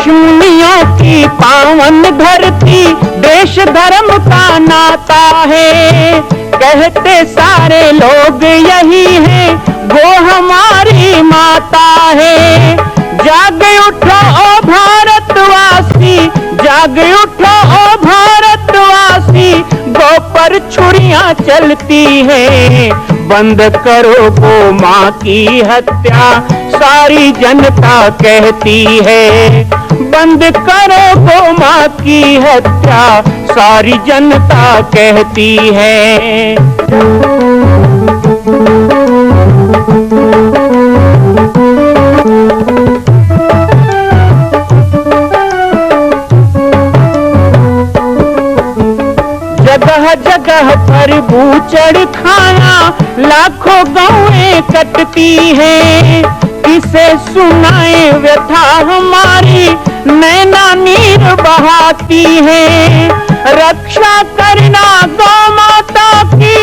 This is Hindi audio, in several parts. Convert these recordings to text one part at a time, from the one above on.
ऋषिमुनियों की पावन धरती, देश धर्म का नाता है। कहते सारे लोग यही है, वो हमारी माता है। जाग उठो ओ भारतवासी, जाग उठो ओ भारतवासी, गौ पर छुरियां चलती हैं। बंद करो गौ माँ की हत्या, सारी जनता कहती है। बंद करो गौ माँ की हत्या, सारी जनता कहती है। जगह जगह पर बूचड़ खाना, लाखों गौएं कटती हैं। किसे सुनाए व्यथा हमारी, नैना नीर बहाती है। रक्षा करना गौ माता की,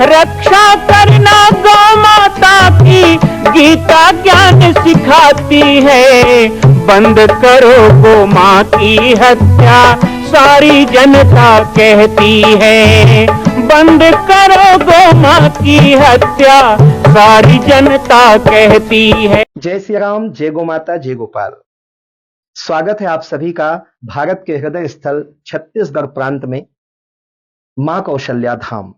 रक्षा करना गौ माता की, गीता ज्ञान सिखाती है। बंद करो गौ माँ की हत्या, सारी जनता कहती है। बंद करो गौ माँ की हत्या, सारी जनता कहती है। जय श्री राम, जय गौ माता, जय गोपाल। स्वागत है आप सभी का भारत के हृदय स्थल छत्तीसगढ़ प्रांत में मां कौशल्या धाम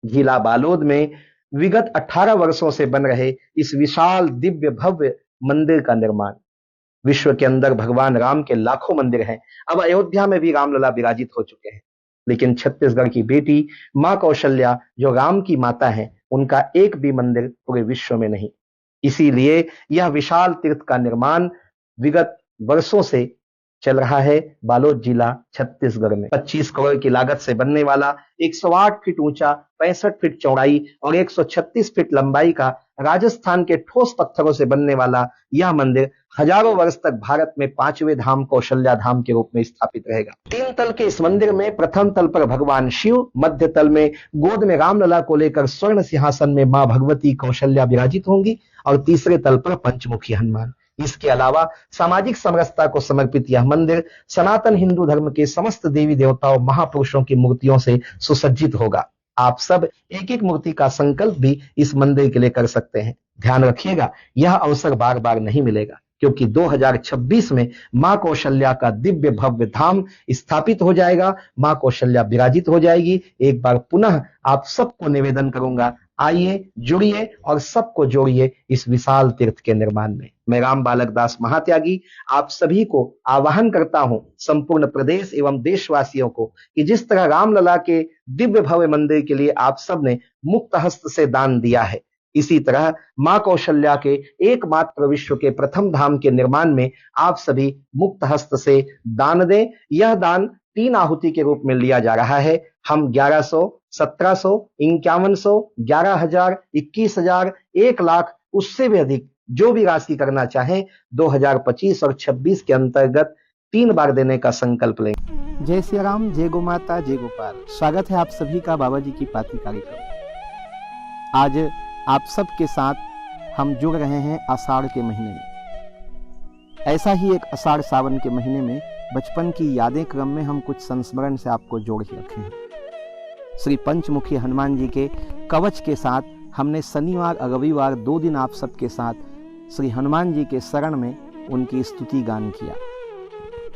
जिला बालोद में विगत 18 वर्षों से बन रहे इस विशाल दिव्य भव्य मंदिर का निर्माण। विश्व के अंदर भगवान राम के लाखों मंदिर हैं। अब अयोध्या में भी रामलला विराजित हो चुके हैं, लेकिन छत्तीसगढ़ की बेटी मां कौशल्या जो राम की माता है, उनका एक भी मंदिर पूरे विश्व में नहीं। इसीलिए यह विशाल तीर्थ का निर्माण विगत वर्षों से चल रहा है बालोद जिला छत्तीसगढ़ में। 25 करोड़ की लागत से बनने वाला 108 फीट ऊंचा, 65 फीट चौड़ाई और 136 फीट लंबाई का राजस्थान के ठोस पत्थरों से बनने वाला यह मंदिर हजारों वर्ष तक भारत में 5वें धाम कौशल्या धाम के रूप में स्थापित रहेगा। 3 तल के इस मंदिर में प्रथम तल पर भगवान शिव, मध्य तल में गोद में रामलला को लेकर स्वर्ण सिंहासन में मां भगवती कौशल्या विराजित होंगी और तीसरे तल पर पंचमुखी हनुमान। इसके अलावा सामाजिक समरसता को समर्पित यह मंदिर सनातन हिंदू धर्म के समस्त देवी देवताओं महापुरुषों की मूर्तियों से सुसज्जित होगा। आप सब एक एक मूर्ति का संकल्प भी इस मंदिर के लिए कर सकते हैं। ध्यान रखिएगा, यह अवसर बार बार नहीं मिलेगा, क्योंकि 2026 में मां कौशल्या का दिव्य भव्य धाम स्थापित हो जाएगा। मां कौशल्या विराजित हो जाएगी। एक बार पुनः आप सबको निवेदन करूंगा, आइए, जुड़िए और सबको जोड़िए इस विशाल तीर्थ के निर्माण में। मैं राम बालक दास महात्यागी आप सभी को आह्वान करता हूं, संपूर्ण प्रदेश एवं देशवासियों को, कि जिस तरह रामलला के दिव्य भव्य मंदिर के लिए आप सब ने मुक्त हस्त से दान दिया है, इसी तरह मां कौशल्या के एकमात्र विश्व के प्रथम धाम के निर्माण में आप सभी मुक्त हस्त से दान दें। यह दान 3 आहुति के रूप में लिया जा रहा है। हम 1100, 1700, 5100, 11,000, 21,000, 1 लाख, उससे भी अधिक जो भी राशि करना चाहें 2025 और 26 के अंतर्गत 3 बार देने का संकल्प लें। जय श्री राम, जय गौ माता, जय गोपाल। स्वागत है आप सभी का बाबा जी की पाती कार्यक्रम। आज आप सब के साथ हम जुड़ रहे हैं आषाढ़ के महीने में। ऐसा ही एक आषाढ़ सावन के महीने में बचपन की यादें क्रम में हम कुछ संस्मरण से आपको जोड़ के रखे हैं। श्री पंचमुखी हनुमान जी के कवच के साथ हमने शनिवार और रविवार 2 दिन आप सबके साथ श्री हनुमान जी के शरण में उनकी स्तुति गान किया।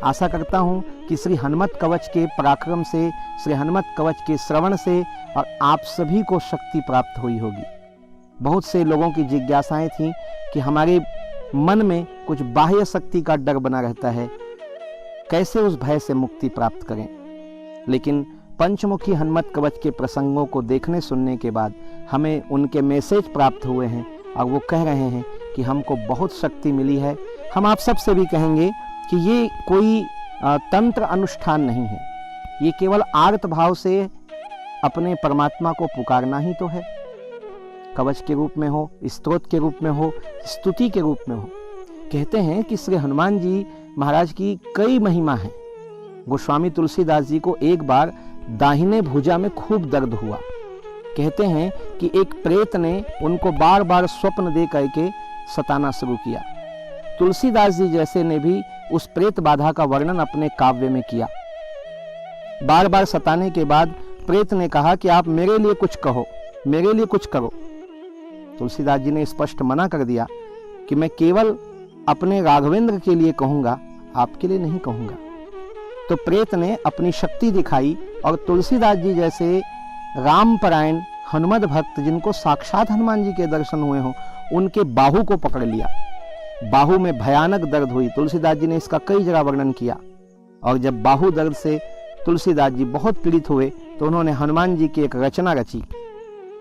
आशा करता हूं कि श्री हनुमत कवच के पराक्रम से, श्री हनुमत कवच के श्रवण से और आप सभी को शक्ति प्राप्त हुई होगी। बहुत से लोगों की जिज्ञासाएं थी कि हमारे मन में कुछ बाह्य शक्ति का डर बना रहता है, कैसे उस भय से मुक्ति प्राप्त करें। लेकिन पंचमुखी हनुमत कवच के प्रसंगों को देखने सुनने के बाद हमें उनके मैसेज प्राप्त हुए हैं और वो कह रहे हैं कि हमको बहुत शक्ति मिली है। हम आप सब से भी कहेंगे कि ये कोई तंत्र अनुष्ठान नहीं है, ये केवल आर्त भाव से अपने परमात्मा को पुकारना ही तो है। कवच के रूप में हो, स्तोत्र के रूप में हो, स्तुति के रूप में हो। कहते हैं कि श्री हनुमान जी महाराज की कई महिमा है। गोस्वामी तुलसीदास जी को एक बार दाहिने भुजा में खूब दर्द हुआ। कहते हैं कि एक प्रेत ने उनको बार बार स्वप्न दे करके सताना शुरू किया। तुलसीदास जी जैसे ने भी उस प्रेत बाधा का वर्णन अपने काव्य में किया। बार बार सताने के बाद प्रेत ने कहा कि आप मेरे लिए कुछ कहो, मेरे लिए कुछ करो। तुलसीदास जी ने स्पष्ट मना कर दिया कि मैं केवल अपने राघवेंद्र के लिए कहूंगा, आपके लिए नहीं कहूंगा। तो प्रेत ने अपनी शक्ति दिखाई और तुलसीदास जी जैसे रामपरायण हनुमत भक्त, जिनको साक्षात हनुमान जी के दर्शन हुए हों, उनके बाहु को पकड़ लिया। बाहु में भयानक दर्द हुई। तुलसीदास जी ने इसका कई जगह वर्णन किया। और जब बाहु दर्द से तुलसीदास जी बहुत पीड़ित हुए तो उन्होंने हनुमान जी की एक रचना रची।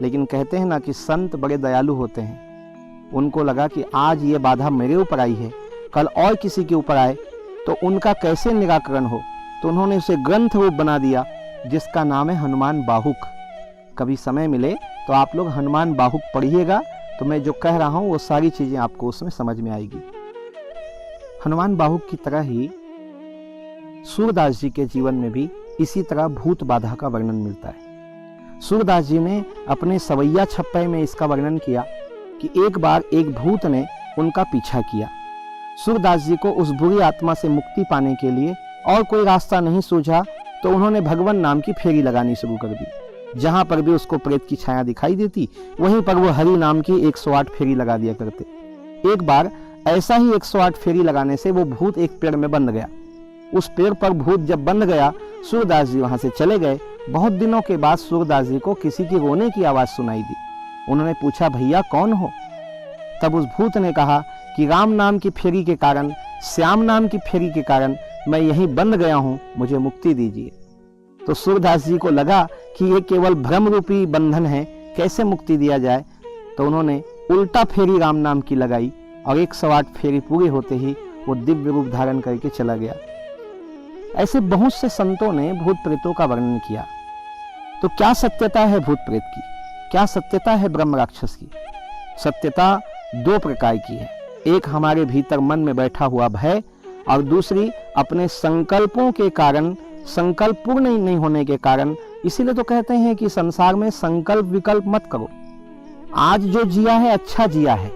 लेकिन कहते हैं ना कि संत बड़े दयालु होते हैं। उनको लगा कि आज ये बाधा मेरे ऊपर आई है, कल और किसी के ऊपर आए तो उनका कैसे निराकरण हो, तो उन्होंने उसे ग्रंथ रूप बना दिया जिसका नाम है हनुमान बाहुक। कभी समय मिले तो आप लोग हनुमान बाहुक पढ़िएगा, तो मैं जो कह रहा हूं वो सारी चीजें आपको उसमें समझ में आएगी। हनुमान बाहुक की तरह ही सूरदास जी के जीवन में भी इसी तरह भूत बाधा का वर्णन मिलता है। सूरदास जी ने अपने सवैया छप्पे में इसका वर्णन किया कि एक बार एक भूत ने उनका पीछा किया। सूरदास जी को उस बुरी आत्मा से मुक्ति पाने के लिए और कोई रास्ता नहीं सूझा तो उन्होंने भगवान नाम की फेरी लगानी शुरू कर दी। जहां पर भी उसको प्रेत की छाया दिखाई देती वहीं पर वो हरि नाम की 108 फेरी लगा दिया करते। एक बार ऐसा ही 108 फेरी लगाने से वो भूत एक पेड़ में बंध गया। उस पेड़ पर भूत जब बंध गया, सूरदास जी वहां से चले गए। बहुत दिनों के बाद सूरदास जी को किसी की रोने की आवाज सुनाई दी। उन्होंने पूछा, भैया कौन हो? तब उस भूत ने कहा कि राम नाम की फेरी के कारण, श्याम नाम की फेरी के कारण मैं यहीं बंध गया हूं, मुझे मुक्ति दीजिए। तो सूरदास जी को लगा कि ये केवल भ्रम रूपी बंधन है, कैसे मुक्ति दिया जाए। तो उन्होंने उल्टा फेरी राम नाम की लगाई और 108 फेरी पूरी होते ही वो दिव्य रूप धारण करके चला गया। ऐसे बहुत से संतों ने भूत प्रेतों का वर्णन किया। तो क्या सत्यता है भूत प्रेत की? क्या सत्यता है ब्रह्म राक्षस की? सत्यता दो प्रकार की है। एक हमारे भीतर मन में बैठा हुआ भय, और दूसरी अपने संकल्पों के कारण, संकल्प पूर्ण नहीं होने के कारण। इसीलिए तो कहते हैं कि संसार में संकल्प विकल्प मत करो। आज जो जिया है अच्छा जिया है,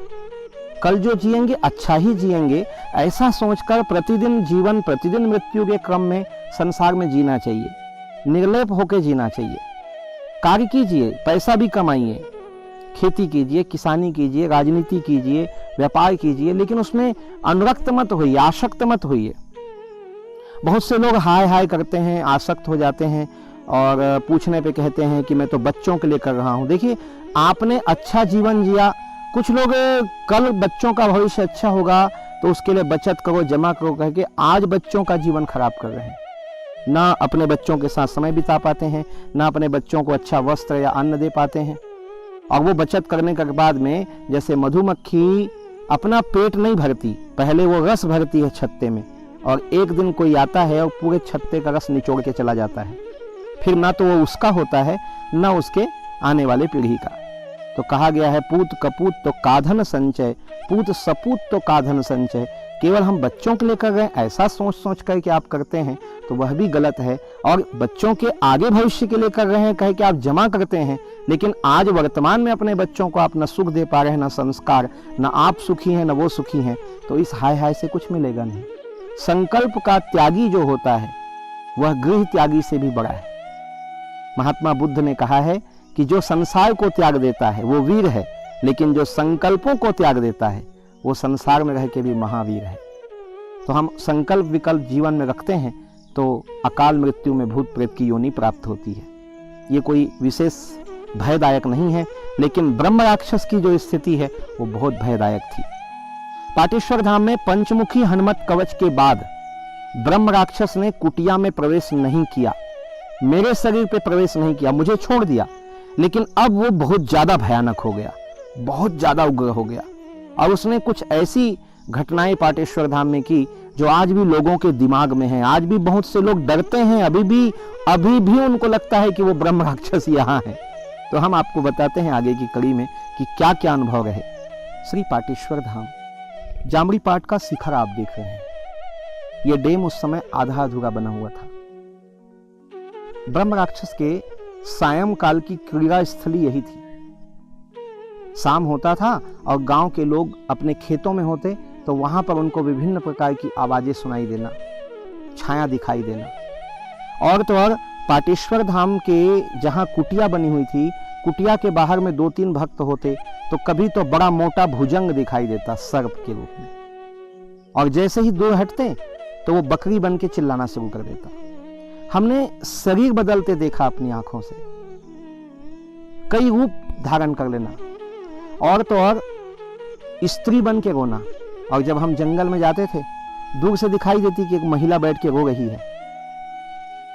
कल जो जिएंगे अच्छा ही जिएंगे, ऐसा सोचकर प्रतिदिन जीवन, प्रतिदिन मृत्यु के क्रम में संसार में जीना चाहिए। निर्लेप होकर जीना चाहिए। कार्य कीजिए, पैसा भी कमाइए, खेती कीजिए, किसानी कीजिए, राजनीति कीजिए, व्यापार कीजिए, लेकिन उसमें अनुरक्त मत होइए, आसक्त मत होइए। बहुत से लोग हाय हाय करते हैं, आसक्त हो जाते हैं और पूछने पे कहते हैं कि मैं तो बच्चों के लिए कर रहा हूं। देखिए, आपने अच्छा जीवन जिया, कुछ लोग कल बच्चों का भविष्य अच्छा होगा तो उसके लिए बचत करो, जमा करो कह के आज बच्चों का जीवन खराब कर रहे हैं। ना अपने बच्चों के साथ समय बिता पाते हैं, ना अपने बच्चों को अच्छा वस्त्र या अन्न दे पाते हैं। और वो बचत करने के बाद में, जैसे मधुमक्खी अपना पेट नहीं भरती, पहले वो रस भरती है छत्ते में, और एक दिन कोई आता है और पूरे छत्ते का रस निचोड़ के चला जाता है। फिर ना तो वो उसका होता है, ना उसके आने वाले पीढ़ी का। तो कहा गया है, पूत कपूत तो काधन संचय, पूत सपूत तो काधन संचय। केवल हम बच्चों के लिए कर रहे हैं ऐसा सोच सोच कर के आप करते हैं तो वह भी गलत है। और बच्चों के आगे भविष्य के लिए कर रहे हैं कह के आप जमा करते हैं, लेकिन आज वर्तमान में अपने बच्चों को आप न सुख दे पा रहे हैं, न संस्कार, न आप सुखी हैं न वो सुखी हैं, तो इस हाय हाय से कुछ मिलेगा नहीं। संकल्प का त्यागी जो होता है वह गृह त्यागी से भी बड़ा है। महात्मा बुद्ध ने कहा है कि जो संसार को त्याग देता है वो वीर है, लेकिन जो संकल्पों को त्याग देता है वो संसार में रह के भी महावीर है। तो हम संकल्प विकल्प जीवन में रखते हैं तो अकाल मृत्यु में भूत प्रेत की योनि प्राप्त होती है। ये कोई विशेष भयदायक नहीं है, लेकिन ब्रह्म राक्षस की जो स्थिति है वो बहुत भयदायक थी। पाटेश्वर धाम में पंचमुखी हनुमत कवच के बाद ब्रह्म राक्षस ने कुटिया में प्रवेश नहीं किया, मेरे शरीर पे प्रवेश नहीं किया, मुझे छोड़ दिया। लेकिन अब वो बहुत ज्यादा भयानक हो गया, बहुत ज्यादा उग्र हो गया, और उसने कुछ ऐसी घटनाएं पाटेश्वर धाम में की जो आज भी लोगों के दिमाग में है। आज भी बहुत से लोग डरते हैं, अभी भी उनको लगता है कि वो ब्रह्म राक्षस यहाँ है। तो हम आपको बताते हैं आगे की कड़ी में कि क्या क्या अनुभव रहे। श्री पाटेश्वर धाम जामड़ी पाट का शिखर आप देख रहे हैं। यह डैम उस समय आधा अधूरा बना हुआ था। ब्रह्म राक्षस के सायंकाल की क्रीड़ा स्थली यही थी। शाम होता था और गांव के लोग अपने खेतों में होते तो वहां पर उनको विभिन्न प्रकार की आवाजें सुनाई देना, छाया दिखाई देना। और तो और पाटेश्वर धाम के जहां कुटिया बनी हुई थी, कुटिया के बाहर में 2-3 भक्त होते तो कभी तो बड़ा मोटा भुजंग दिखाई देता सर्प के रूप में, और जैसे ही दूर हटते तो वो बकरी बन के चिल्लाना शुरू कर देता। हमने शरीर बदलते देखा अपनी आंखों से, कई रूप धारण कर लेना, और तो और स्त्री बन के रोना। और जब हम जंगल में जाते थे दूर से दिखाई देती कि एक महिला बैठ के रो रही है,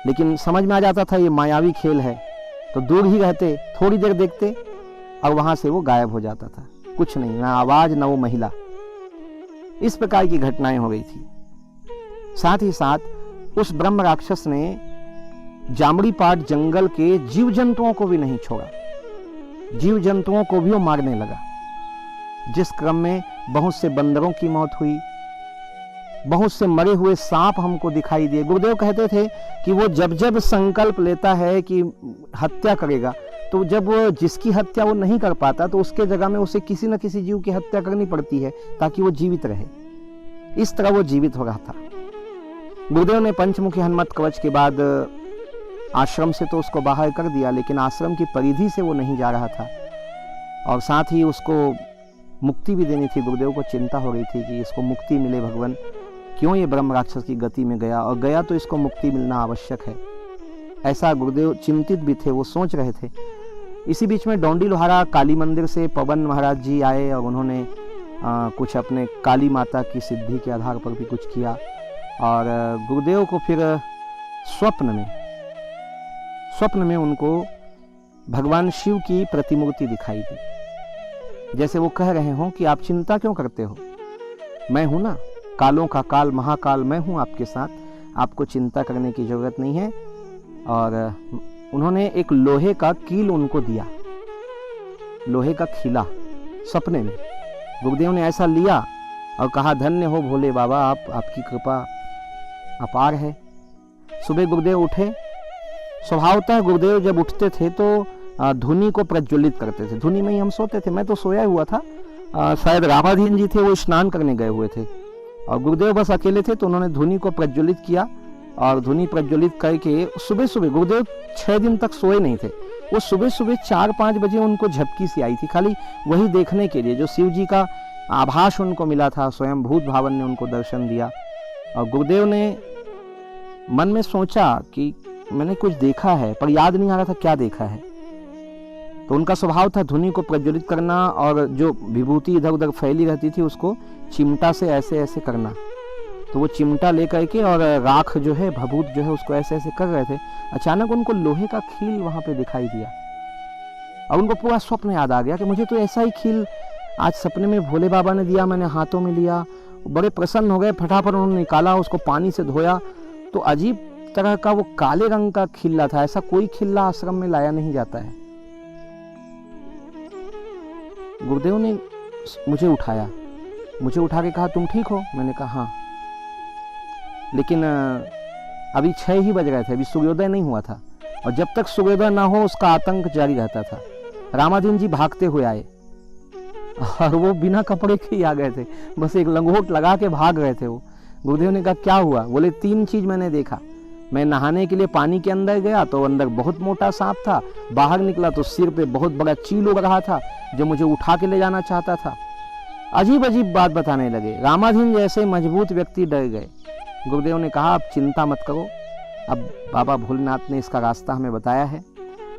लेकिन समझ में आ जाता था ये मायावी खेल है, तो दूर ही रहते, थोड़ी देर देखते और वहां से वो गायब हो जाता था। कुछ नहीं, ना आवाज ना वो महिला। इस प्रकार की घटनाएं हो गई थी। साथ ही साथ उस ब्रह्म राक्षस ने जामड़ी पाट जंगल के जीव जंतुओं को भी नहीं छोड़ा, जीव जंतुओं को भी वो मारने लगा, जिस क्रम में बहुत से बंदरों की मौत हुई, बहुत से मरे हुए सांप हमको दिखाई दिए। गुरुदेव कहते थे कि वो जब जब संकल्प लेता है कि हत्या करेगा, तो जब वो जिसकी हत्या वो नहीं कर पाता तो उसके जगह में उसे किसी न किसी जीव की हत्या करनी पड़ती है ताकि वो जीवित रहे। इस तरह वो जीवित हो रहा था। गुरुदेव ने पंचमुखी हनुमत कवच के बाद आश्रम से तो उसको बाहर कर दिया, लेकिन आश्रम की परिधि से वो नहीं जा रहा था, और साथ ही उसको मुक्ति भी देनी थी। गुरुदेव को चिंता हो रही थी कि इसको मुक्ति मिले, भगवान क्यों ये ब्रह्म राक्षस की गति में गया, और गया तो इसको मुक्ति मिलना आवश्यक है। ऐसा गुरुदेव चिंतित भी थे, वो सोच रहे थे। इसी बीच में डोंडी लोहारा काली मंदिर से पवन महाराज जी आए और उन्होंने कुछ अपने काली माता की सिद्धि के आधार पर भी कुछ किया, और गुरुदेव को फिर स्वप्न में उनको भगवान शिव की प्रतिमूर्ति दिखाई दी। जैसे वो कह रहे हों कि आप चिंता क्यों करते हो, मैं हूं ना, कालों का काल महाकाल मैं हूं आपके साथ, आपको चिंता करने की जरूरत नहीं है। और उन्होंने एक लोहे का कील उनको दिया, लोहे का खिला, सपने में। गुरुदेव ने ऐसा लिया और कहा, धन्य हो भोले बाबा, आपकी कृपा अपार है। सुबह गुरुदेव उठे। स्वभावतः गुरुदेव जब उठते थे तो धुनी को प्रज्वलित करते थे। धुनी में ही हम सोते थे, मैं तो सोया हुआ था। शायद रामाधीन जी थे, वो स्नान करने गए हुए थे और गुरुदेव बस अकेले थे, तो उन्होंने धुनी को प्रज्वलित किया। और धुनी प्रज्वलित करके सुबह सुबह, गुरुदेव 6 दिन तक सोए नहीं थे, वो सुबह सुबह 4-5 बजे उनको झपकी सी आई थी, खाली वही देखने के लिए, जो शिव जी का आभास उनको मिला था। स्वयं भूत भावन ने उनको दर्शन दिया और गुरुदेव ने मन में सोचा कि मैंने कुछ देखा है, पर याद नहीं आ रहा था क्या देखा है। तो उनका स्वभाव था धुनी को प्रज्वलित करना, और जो विभूति इधर उधर फैली रहती थी उसको चिमटा से ऐसे ऐसे करना। तो वो चिमटा लेकर के और राख जो है, भभूत जो है, उसको ऐसे ऐसे कर रहे थे। अचानक उनको लोहे का खील वहां पे दिखाई दिया और उनको पूरा स्वप्न याद आ गया कि मुझे तो ऐसा ही खील आज सपने में भोले बाबा ने दिया, मैंने हाथों में लिया। बड़े प्रसन्न हो गए, फटाफट उन्होंने निकाला, उसको पानी से धोया तो अजीब तरह का वो काले रंग का खिल्ला था। ऐसा कोई खिल्ला आश्रम में लाया नहीं जाता है। गुरुदेव ने मुझे उठाया, मुझे उठा के कहा, तुम ठीक हो? मैंने कहा हाँ। लेकिन अभी 6 ही बज रहे थे, अभी सूर्योदय नहीं हुआ था, और जब तक सूर्योदय ना हो उसका आतंक जारी रहता था। रामाधीन जी भागते हुए आए और वो बिना कपड़े के ही आ गए थे, बस एक लंगोट लगा के भाग रहे थे वो। गुरुदेव ने कहा क्या हुआ? बोले 3 चीज मैंने देखा। मैं नहाने के लिए पानी के अंदर गया तो अंदर बहुत मोटा सांप था, बाहर निकला तो सिर पे बहुत बड़ा चील उग रहा था जो मुझे उठा के ले जाना चाहता था। अजीब अजीब बात बताने लगे। रामाधीन जैसे मजबूत व्यक्ति डर गए। गुरुदेव ने कहा, आप चिंता मत करो, अब बाबा भोलेनाथ ने इसका रास्ता हमें बताया है।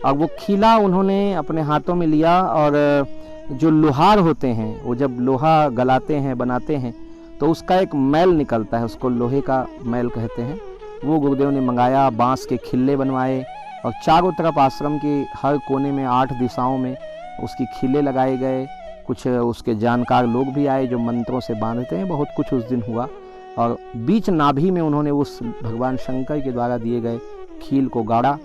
और वो खीला उन्होंने अपने हाथों में लिया, और जो लोहार होते हैं वो जब लोहा गलाते हैं, बनाते हैं, तो उसका एक मैल निकलता है, उसको लोहे का मैल कहते हैं। वो गुरुदेव ने मंगाया, बांस के खिल्ले बनवाए और चारों तरफ आश्रम के हर कोने में 8 दिशाओं में उसकी खिल्ले लगाए गए। कुछ उसके जानकार लोग भी आए जो मंत्रों से बांधते हैं। बहुत कुछ उस दिन हुआ, और बीच नाभि में उन्होंने उस भगवान शंकर के द्वारा दिए गए खील को गाड़ा।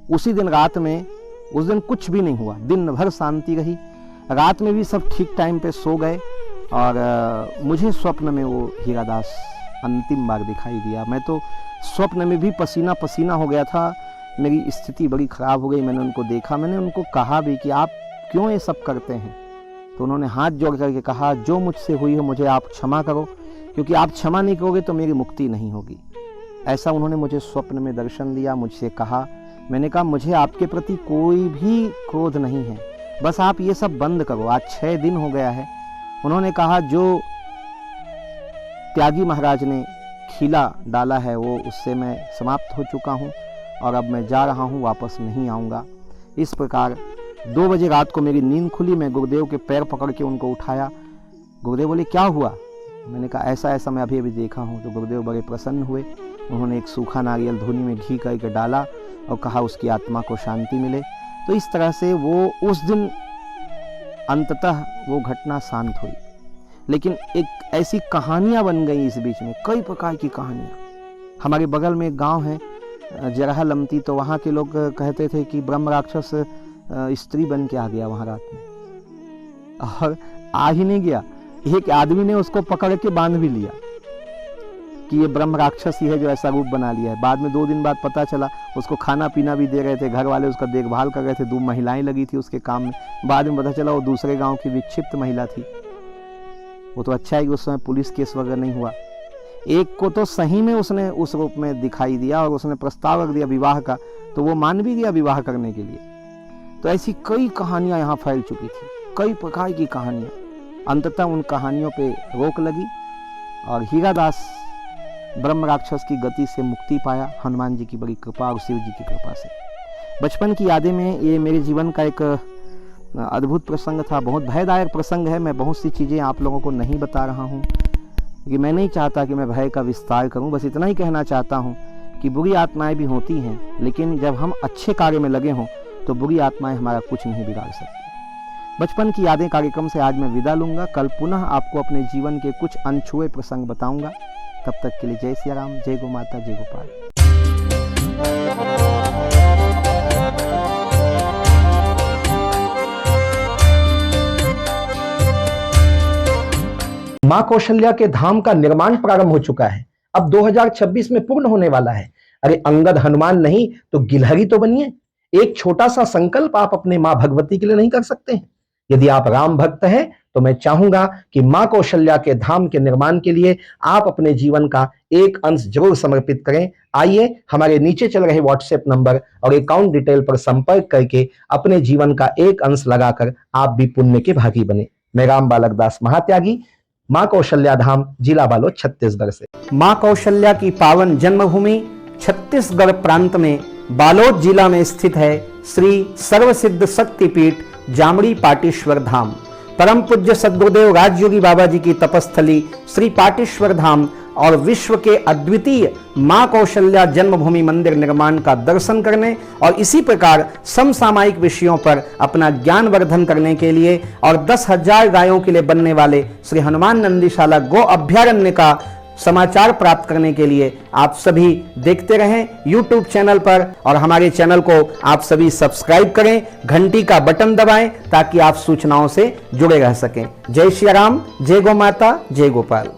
उसी दिन रात में, उस दिन कुछ भी नहीं हुआ, दिन भर शांति रही। रात में भी सब ठीक टाइम पे सो गए, और मुझे स्वप्न में वो हीरादास अंतिम बार दिखाई दिया। मैं तो स्वप्न में भी पसीना पसीना हो गया था मेरी स्थिति बड़ी ख़राब हो गई। मैंने उनको देखा, मैंने उनको कहा भी कि आप क्यों ये सब करते हैं। तो उन्होंने हाथ जोड़ करके कहा, जो मुझसे हुई हो मुझे आप क्षमा करो, क्योंकि आप क्षमा नहीं करोगे तो मेरी मुक्ति नहीं होगी। ऐसा उन्होंने मुझे स्वप्न में दर्शन दिया, मुझसे कहा। मैंने कहा, मुझे आपके प्रति कोई भी क्रोध नहीं है, बस आप ये सब बंद करो। आज 6 दिन हो गया है। उन्होंने कहा, जो त्यागी महाराज ने खीला डाला है वो उससे मैं समाप्त हो चुका हूँ और अब मैं जा रहा हूँ, वापस नहीं आऊँगा। इस प्रकार 2 बजे रात को मेरी नींद खुली। मैं गुरुदेव के पैर पकड़ के उनको उठाया। गुरुदेव बोले, क्या हुआ? मैंने कहा, ऐसा ऐसा मैं अभी अभी देखा हूँ। तो गुरुदेव बड़े प्रसन्न हुए। उन्होंने एक सूखा नारियल धूनी में घी करके डाला और कहा उसकी आत्मा को शांति मिले। तो इस तरह से वो उस दिन अंततः वो घटना शांत हुई। लेकिन एक ऐसी कहानियाँ बन गई इस बीच में, कई प्रकार की कहानियाँ। हमारे बगल में एक गांव है जरहा लमती, तो वहाँ के लोग कहते थे कि ब्रह्म राक्षस स्त्री बन के आ गया वहाँ रात में, और आ ही नहीं गया। एक आदमी ने उसको पकड़ के बांध भी लिया कि ये ब्रह्म राक्षस ही है जो ऐसा रूप बना लिया है। बाद में 2 दिन बाद पता चला, उसको खाना पीना भी दे रहे थे, घर वाले उसका देखभाल कर रहे थे, 2 महिलाएं लगी थी उसके काम में। बाद में पता चला वो दूसरे गांव की विक्षिप्त महिला थी। वो तो अच्छा है कि उस समय पुलिस केस वगैरह नहीं हुआ। एक को तो सही में उसने उस रूप में दिखाई दिया और उसने प्रस्ताव रख दिया विवाह का, तो वो मान भी गया विवाह करने के लिए। तो ऐसी कई कहानियां यहाँ फैल चुकी थी, कई प्रकार की कहानियां। अंततः उन कहानियों पे रोक लगी और हीरादास ब्रह्म राक्षस की गति से मुक्ति पाया, हनुमान जी की बड़ी कृपा और शिव जी की कृपा से। बचपन की यादें में ये मेरे जीवन का एक अद्भुत प्रसंग था, बहुत भयदायक प्रसंग है। मैं बहुत सी चीज़ें आप लोगों को नहीं बता रहा हूँ कि मैं नहीं चाहता कि मैं भय का विस्तार करूँ। बस इतना ही कहना चाहता हूँ कि बुरी आत्माएं भी होती हैं, लेकिन जब हम अच्छे कार्य में लगे हों तो बुरी आत्माएं हमारा कुछ नहीं बिगाड़ सकती। बचपन की यादें कार्यक्रम से आज मैं विदा लूँगा। कल पुनः आपको अपने जीवन के कुछ अनछुए प्रसंग बताऊँगा। तब तक के लिए जय सिया राम, जय गौ माता, जय गोपाल। मां कौशल्या के धाम का निर्माण प्रारंभ हो चुका है, अब 2026 में पूर्ण होने वाला है। अरे अंगद हनुमान नहीं तो गिलहरी तो बनिए। एक छोटा सा संकल्प आप अपने मां भगवती के लिए नहीं कर सकते हैं? यदि आप राम भक्त हैं तो मैं चाहूंगा कि मां कौशल्या के धाम के निर्माण के लिए आप अपने जीवन का एक अंश जरूर समर्पित करें। आइए हमारे नीचे चल रहे व्हाट्सएप नंबर और अकाउंट डिटेल पर संपर्क करके अपने जीवन का एक अंश लगाकर आप भी पुण्य के भागी बने। मैं राम बालक दास महात्यागी, मां कौशल्या धाम, जिला बालोद, छत्तीसगढ़ से। मां कौशल्या की पावन जन्मभूमि छत्तीसगढ़ प्रांत में बालोद जिला में स्थित है श्री सर्वसिद्ध शक्तिपीठ जामड़ी पाटेश्वर धाम। परम पूज्य सद्गुरुदेव राजयोगी बाबा जी की तपस्थली श्री पाटेश्वर धाम और विश्व के अद्वितीय मां कौशल्या जन्मभूमि मंदिर निर्माण का दर्शन करने और इसी प्रकार समसामयिक विषयों पर अपना ज्ञान वर्धन करने के लिए और 10,000 गायों के लिए बनने वाले श्री हनुमान नंदीशाला गो अभ्यारण्य का समाचार प्राप्त करने के लिए आप सभी देखते रहें YouTube चैनल पर, और हमारे चैनल को आप सभी सब्सक्राइब करें, घंटी का बटन दबाएं ताकि आप सूचनाओं से जुड़े रह सकें। जय श्री राम, जय गौ माता, जय गोपाल।